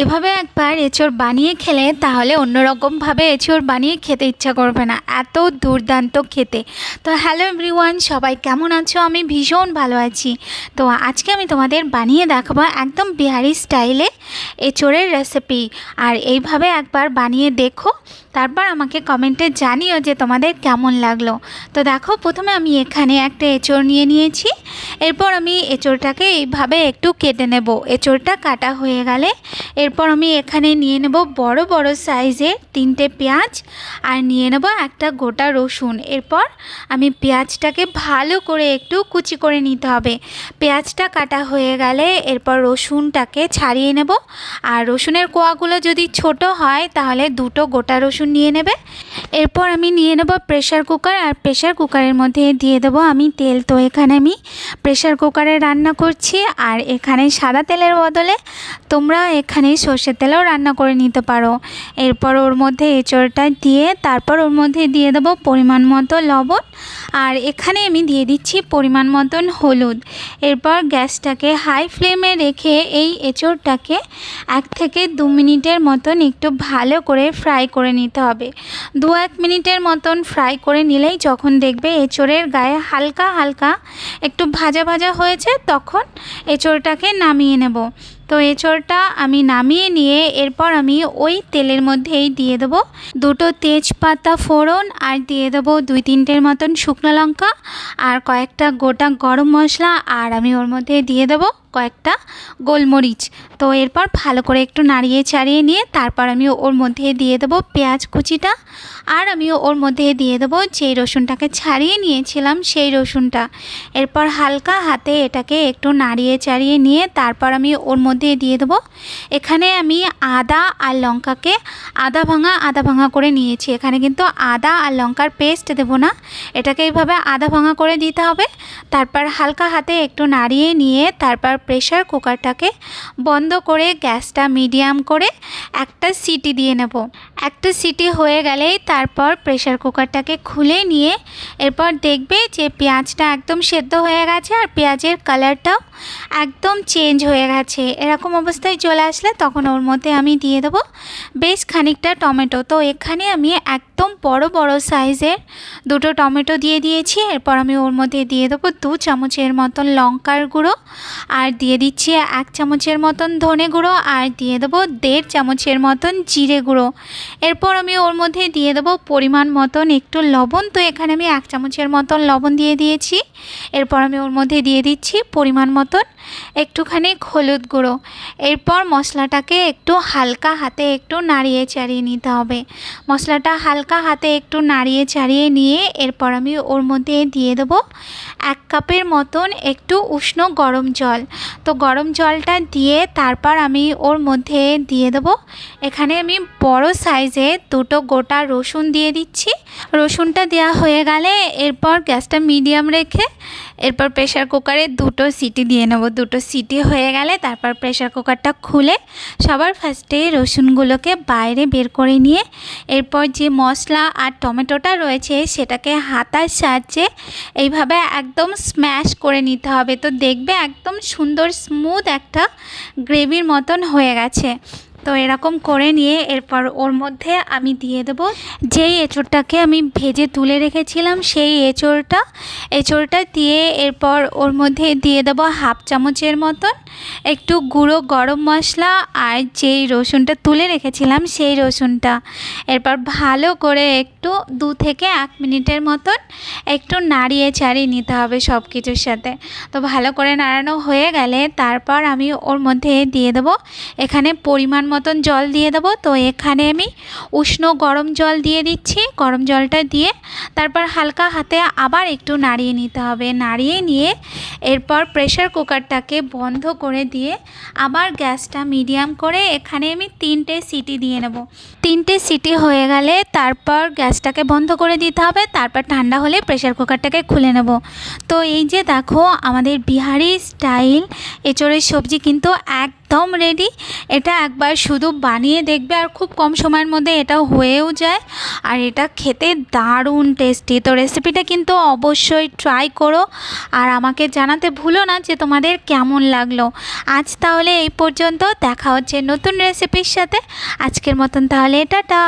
এভাবে একবার এঁচোড় বানিয়ে খেলে তাহলে অন্যরকমভাবে এঁচোড় বানিয়ে খেতে ইচ্ছা করবে না, এত দুর্দান্ত খেতে। তো হ্যালো এভরিওয়ান, সবাই কেমন আছো? আমি ভীষণ ভালো আছি। তো আজকে আমি তোমাদের বানিয়ে দেখাবো একদম বিহারি স্টাইলে এঁচোড়ের রেসিপি। আর এইভাবে একবার বানিয়ে দেখো, তারপর আমাকে কমেন্টে জানিও যে তোমাদের কেমন লাগলো। তো দেখো, প্রথমে আমি এখানে একটা এঁচোড় নিয়ে নিয়েছি। এরপর আমি এঁচোড়টাকে এইভাবে একটু কেটে নেব। এঁচোড়টা কাটা হয়ে গেলে এরপর আমি এখানে নিয়ে নেব বড় বড় সাইজের 3টে পেঁয়াজ, আর নিয়ে নেব একটা গোটা রসুন। এরপর আমি পেঁয়াজটাকে ভালো করে একটু কুচি করে নিতে হবে। পেঁয়াজটা কাটা হয়ে গেলে এরপর রসুনটাকে ছাড়িয়ে নেব। আর রসুনের কোয়াগুলো যদি ছোট হয় তাহলে 2টো গোটা রসুন নিয়ে নেবে। এরপর আমি নিয়ে নেব প্রেশার কুকার, আর প্রেশার কুকারের মধ্যে দিয়ে দেবো আমি তেল। তো এখানে আমি প্রেশার কুকারে রান্না করছি, আর এখানে সাদা তেলের বদলে তোমরা এখানে সর্ষের তেলেও রান্না করে নিতে পারো। এরপর ওর মধ্যে এঁচোড়টা দিয়ে তারপর ওর মধ্যে দিয়ে দেবো পরিমাণ মতো লবণ, আর এখানে আমি দিয়ে দিচ্ছি পরিমাণ মতন হলুদ। এরপর গ্যাসটাকে হাই ফ্লেমে রেখে এই এঁচোড়টাকে 1 থেকে 2 মিনিটের মতন একটু ভালো করে ফ্রাই করে নিতে হবে। 2-1 মিনিটের মতন ফ্রাই করে নিলেই যখন দেখবে এঁচোড়ের গায়ে হালকা হালকা একটু ভাজা ভাজা হয়েছে, তখন এঁচোড়টাকে নামিয়ে নেব। তো এঁচোড়টা আমি নামিয়ে নিয়ে এরপর আমি ওই তেলের মধ্যেই দিয়ে দেবো 2টো তেজপাতা ফোড়ন, আর দিয়ে দেবো 2-3টের মতন শুকনো লঙ্কা, আর কয়েকটা গোটা গরম মশলা, আর আমি ওর মধ্যে দিয়ে দেবো কয়েকটা গোলমরিচ। তো এরপর ভালো করে একটু নাড়িয়ে চাড়িয়ে নিয়ে তারপর আমি ওর মধ্যে দিয়ে দেবো পেঁয়াজ কুচিটা, আর আমি ওর মধ্যে দিয়ে দেবো যে রসুনটাকে ছাড়িয়ে নিয়েছিলাম সেই রসুনটা। এরপর হালকা হাতে এটাকে একটু নাড়িয়ে চাড়িয়ে নিয়ে তারপর আমি ওর মধ্যে দিয়ে দেবো, এখানে আমি আদা আর লঙ্কাকে আধা ভাঙা করে নিয়েছি। এখানে কিন্তু আদা আর লঙ্কার পেস্ট দেবো না, এটাকে এইভাবে আধা ভাঙা করে দিতে হবে। তারপর হালকা হাতে একটু নাড়িয়ে নিয়ে তারপর প্রেশার কুকারটাকে বন্ধ করে গ্যাসটা মিডিয়াম করে একটা সিটি দিয়ে নেব। একটা সিটি হয়ে গেলেই তারপর প্রেশার কুকারটাকে খুলে নিয়ে এরপর দেখবে যে পেঁয়াজটা একদম সেদ্ধ হয়ে গেছে, আর পেঁয়াজের কালারটাও একদম চেঞ্জ হয়ে গেছে। এরকম অবস্থায় চলে আসলে তখন ওর মধ্যে আমি দিয়ে দেবো বেশ খানিকটা টমেটো। তো এখানে আমি একদম বড় বড় সাইজের 2টো টমেটো দিয়ে দিয়েছি। এরপর আমি ওর মধ্যে দিয়ে দেবো 2 চামচের মতন লঙ্কার গুঁড়ো, আর দিয়ে দিচ্ছি 1 চামচের মতন ধনে গুঁড়ো, আর দিয়ে দেবো 1.5 চামচের মতন জিরে গুঁড়ো। এরপর আমি ওর মধ্যে দিয়ে দেবো পরিমাণ মতন একটু লবণ। তো এখানে আমি 1 চামচের মতন লবণ দিয়ে দিয়েছি। এরপর আমি ওর মধ্যে দিয়ে দিচ্ছি পরিমাণ মতন একটুখানি হলুদ গুঁড়ো। এরপর মশলাটাকে একটু হালকা হাতে একটু নাড়িয়ে চাড়িয়ে নিতে হবে। মশলাটা হালকা হাতে একটু নাড়িয়ে চাড়িয়ে নিয়ে এরপর আমি ওর মধ্যে দিয়ে দেবো 1 কাপের মতন একটু উষ্ণ গরম জল। তো গরম জলটা দিয়ে তারপর আমি ওর মধ্যে দিয়ে দেবো, এখানে আমি বড় সাইজে 2টো গোটা রসুন দিয়ে দিচ্ছি। রসুনটা দেওয়া হয়ে গেলে এরপর গ্যাসটা মিডিয়াম রেখে এরপর প্রেশার কুকারে 2টো সিটি দিয়ে নেব। 2টো সিটি হয়ে গেলে তারপর প্রেশার কুকারটা খুলে সবার ফার্স্টে রসুনগুলোকে বাইরে বের করে নিয়ে এরপর যে মশলা আর টমেটোটা রয়েছে সেটাকে হাতার সাহায্যে এইভাবে একদম স্ম্যাশ করে নিতে হবে। তো দেখবে একদম সুন্দর স্মুথ একটা গ্রেভির মতন হয়ে গেছে। তো এরকম করে নিয়ে এরপর ওর মধ্যে আমি দিয়ে দেবো যেই এঁচোড়টাকে আমি ভেজে তুলে রেখেছিলাম সেই এঁচোড়টা দিয়ে এরপর ওর মধ্যে দিয়ে দেবো 1/2 চামচের মতন একটু গুঁড়ো গরম মশলা, আর যেই রসুনটা তুলে রেখেছিলাম সেই রসুনটা। এরপর ভালো করে একটু 2 থেকে 1 মিনিটের মতন একটু নাড়িয়ে চাড়িয়ে নিতে হবে সব কিছুর সাথে। তো ভালো করে নাড়ানো হয়ে গেলে তারপর আমি ওর মধ্যে দিয়ে দেবো এখানে পরিমাণ মতন জল দিয়ে দেবো। তো এখানে আমি উষ্ণ গরম জল দিয়ে দিচ্ছি। গরম জলটা দিয়ে তারপর হালকা হাতে আবার একটু নাড়িয়ে নিতে হবে। নাড়িয়ে নিয়ে এরপর প্রেশার কুকারটাকে বন্ধ করে দিয়ে আবার গ্যাসটা মিডিয়াম করে এখানে আমি 3টে সিটি দিয়ে নেব। 3টে সিটি হয়ে গেলে তারপর গ্যাসটাকে বন্ধ করে দিতে হবে। তারপর ঠান্ডা হলে প্রেশার কুকারটাকে খুলে নেব। তো এই যে দেখো, আমাদের বিহারি স্টাইল এঁচোড়ের সবজি কিন্তু একদম একদম রেডি। এটা একবার শুধু বানিয়ে দেখবে আর খুব কম সময়ের মধ্যে এটা হয়েও যায়। আর এটা খেতে দারুণ টেস্টি। তো রেসিপিটা কিন্তু অবশ্যই ট্রাই করো আর আমাকে জানাতে ভুলো না যে তোমাদের কেমন লাগলো। আজ তাহলে এই পর্যন্ত, দেখা হচ্ছে নতুন রেসিপির সাথে। আজকের মতন তাহলে টাটা।